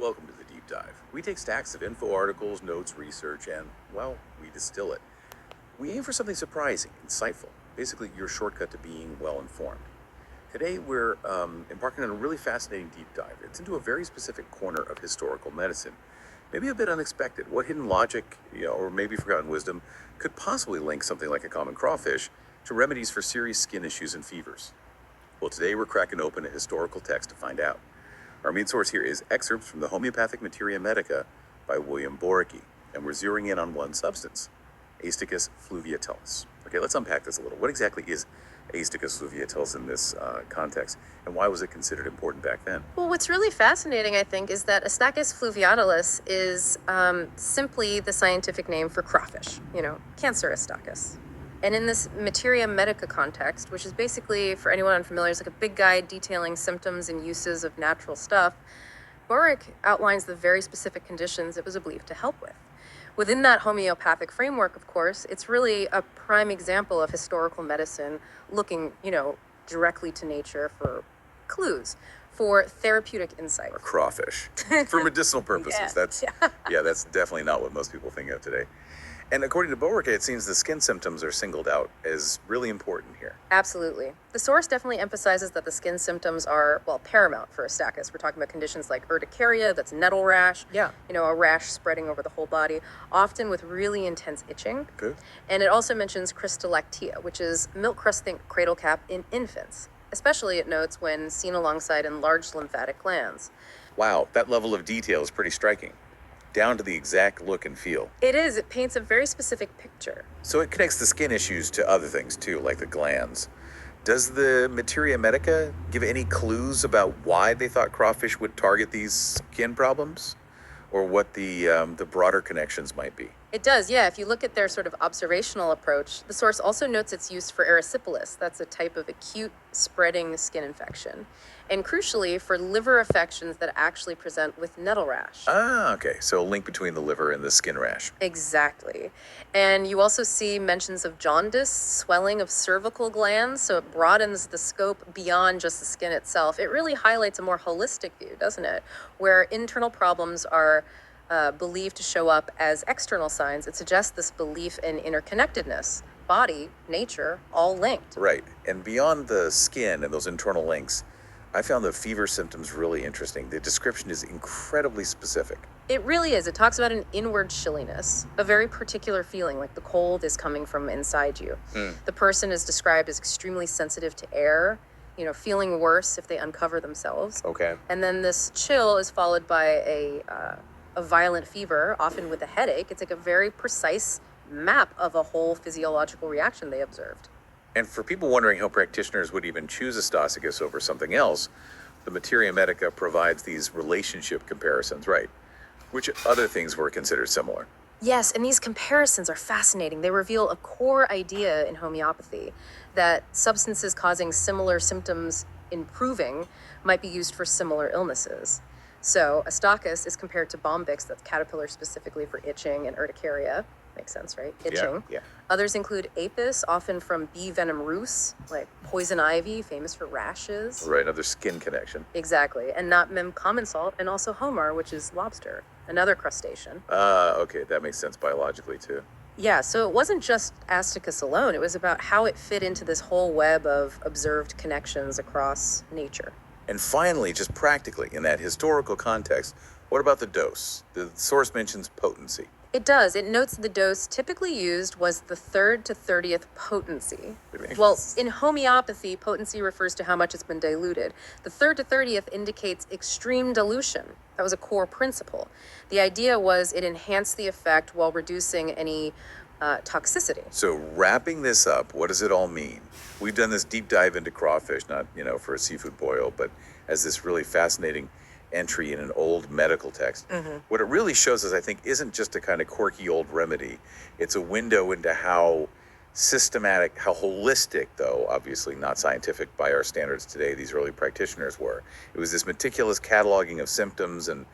Welcome to the Deep Dive. We take stacks of info articles, notes, research, and, well, we distill it. We aim for something surprising, insightful, basically your shortcut to being well informed. Today, we're embarking on a really fascinating deep dive. It's into a very specific corner of historical medicine. Maybe a bit unexpected. What hidden logic, or maybe forgotten wisdom, could possibly link something like a common crawfish to remedies for serious skin issues and fevers? Well, today we're cracking open a historical text to find out. Our main source here is excerpts from the Homeopathic Materia Medica by William Boericke, and we're zeroing in on one substance, Astacus fluviatilis. Okay, let's unpack this a little. What exactly is Astacus fluviatilis in this context, and why was it considered important back then? Well, what's really fascinating, I think, is that Astacus fluviatilis is simply the scientific name for crawfish, Cancer Astacus. And in this Materia Medica context, which is basically, for anyone unfamiliar, is like a big guide detailing symptoms and uses of natural stuff, Boericke outlines the very specific conditions it was believed to help with. Within that homeopathic framework, of course, it's really a prime example of historical medicine looking, directly to nature for clues, for therapeutic insight. A crawfish for medicinal purposes. That's definitely not what most people think of today. And according to Boericke, it seems the skin symptoms are singled out as really important here. Absolutely. The source definitely emphasizes that the skin symptoms are, paramount for Astacus. We're talking about conditions like urticaria, that's nettle rash. Yeah. A rash spreading over the whole body, often with really intense itching. Good. And it also mentions crystallactia, which is milk crusting cradle cap in infants. Especially, it notes, when seen alongside enlarged lymphatic glands. Wow, that level of detail is pretty striking, down to the exact look and feel. It is. It paints a very specific picture. So it connects the skin issues to other things too, like the glands. Does the Materia Medica give any clues about why they thought crawfish would target these skin problems? Or what the broader connections might be? It does, yeah. If you look at their sort of observational approach, the source also notes its use for erysipelas. That's a type of acute spreading skin infection. And crucially, for liver affections that actually present with nettle rash. Ah, okay. So a link between the liver and the skin rash. Exactly. And you also see mentions of jaundice, swelling of cervical glands, so it broadens the scope beyond just the skin itself. It really highlights a more holistic view, doesn't it? Where internal problems are believed to show up as external signs. It suggests this belief in interconnectedness, body, nature, all linked. Right. And beyond the skin and those internal links, I found the fever symptoms really interesting. The description is incredibly specific. It really is. It talks about an inward chilliness, a very particular feeling, like the cold is coming from inside you. The person is described as extremely sensitive to air, feeling worse if they uncover themselves. Okay. And then this chill is followed by a violent fever, often with a headache. It's like a very precise map of a whole physiological reaction they observed. And for people wondering how practitioners would even choose Astacus over something else, the Materia Medica provides these relationship comparisons, right? Which other things were considered similar? Yes, and these comparisons are fascinating. They reveal a core idea in homeopathy that substances causing similar symptoms improving might be used for similar illnesses. So Astacus is compared to Bombyx, that's caterpillar specifically for itching and urticaria. Makes sense, right? Itching. Yeah. Others include apis, often from bee venom roost, like poison ivy, famous for rashes. Right, another skin connection. Exactly. And not mem common salt, and also homar, which is lobster, another crustacean. Okay, that makes sense biologically too. Yeah, so it wasn't just Astacus alone. It was about how it fit into this whole web of observed connections across nature. And finally, just practically, in that historical context, what about the dose? The source mentions potency. It does. It notes the dose typically used was the 3rd to 30th potency. Really? Well, in homeopathy, potency refers to how much it's been diluted. The 3rd to 30th indicates extreme dilution. That was a core principle. The idea was it enhanced the effect while reducing any toxicity. So wrapping this up, what does it all mean? We've done this deep dive into crawfish, not, for a seafood boil, but as this really fascinating entry in an old medical text. What it really shows us, I think, isn't just a kind of quirky old remedy. It's a window into how systematic, how holistic, though obviously not scientific by our standards today, these early practitioners were. It was this meticulous cataloging of symptoms and,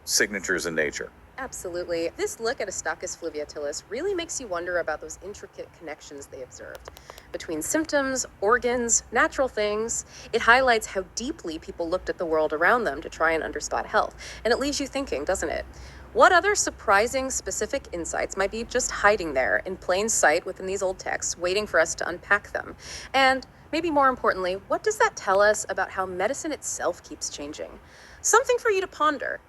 signatures in nature. Absolutely. This look at Astacus fluviatilis really makes you wonder about those intricate connections they observed. between symptoms, organs, natural things. It highlights how deeply people looked at the world around them to try and understand health. And it leaves you thinking, doesn't it? What other surprising, specific insights might be just hiding there in plain sight within these old texts, waiting for us to unpack them? And maybe more importantly, what does that tell us about how medicine itself keeps changing? Something for you to ponder.